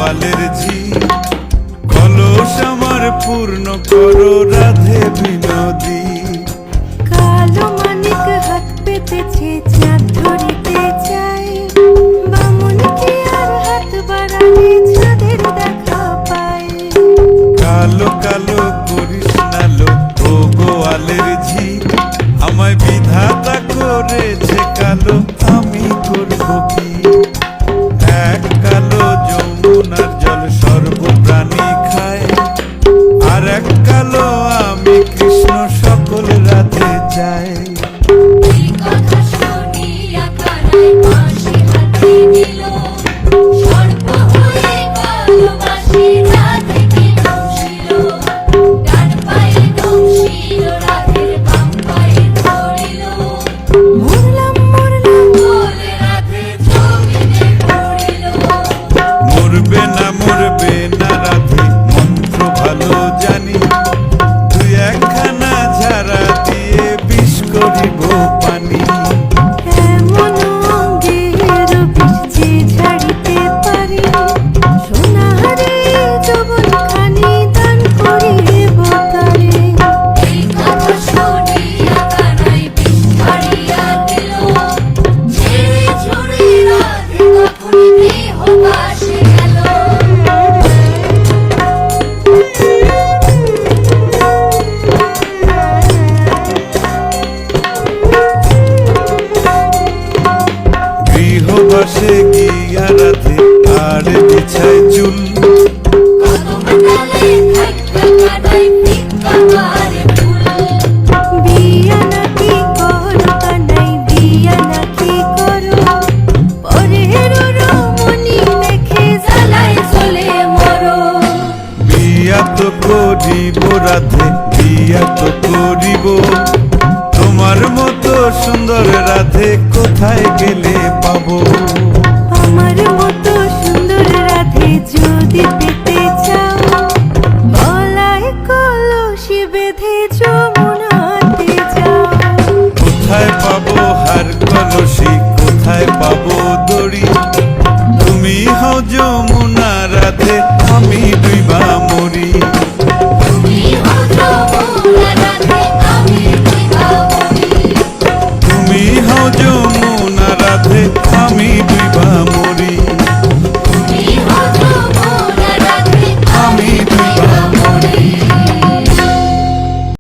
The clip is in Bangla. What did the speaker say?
গোয়ালের ঝি কলস আমার পূর্ণ করো রাধে বিনোদী। কালো মানিক হাত পেতেছে চাঁদ ধরিতে চাই, বামুন কি আর হাত বাড়ালে চাঁদের দেখা পায়। কালো কালো করিস নালো ও গোয়ালের ঝি, আমায় বিধাতা করেছে কালো, আমি করব কি? এক কালো যমুনার জল সর্বপ্রাণী খায়, আর এক কালো আমি কৃষ্ণ সকল রাধে চাই। এই কথা শুনিয়া কানাই বাঁশি হাতে নিল, সর্প হয়ে কালো বাঁশি রাধেকে দংশিল। ডান পায়ে দংশিল রাধের, বাম পায়ে ধরিল। মরলাম মরলাম বলে রাধে জমিনে পড়িল। মরবে না রাধে মন্ত্র ভালো জানি, তুই একখানা ঝাড়া দিয়ে বিষ করিব পানি। এমন অঙ্গের বিষ যে ঝাড়িতে পারি, সোনারে যৌবনখানি দান করিব তারে। এই কথা শুনিয়া কানাই বিষ ছাড়িয়া দিল, ঝেড়ে ঝুড়ে রাধে তখনই দেহ বাসে গেল। গৃহবাসে গিয়া রাধে আর বিছায় চুল, কদমতলে থাইকা কানাই ভিক্ষা মারে ফুল। বিয়া নাকি করো কানাই, বিয়া নাকি করো, পরের রমণী দেখে জ্বালায় জ্বলে মরো। বিয়া তো করিব রাধে, বিয়া তো করিব, তোমার মতো সুন্দর রাধে কোথায় গেলে পাবো? আমার মতো সুন্দর রাধে যদি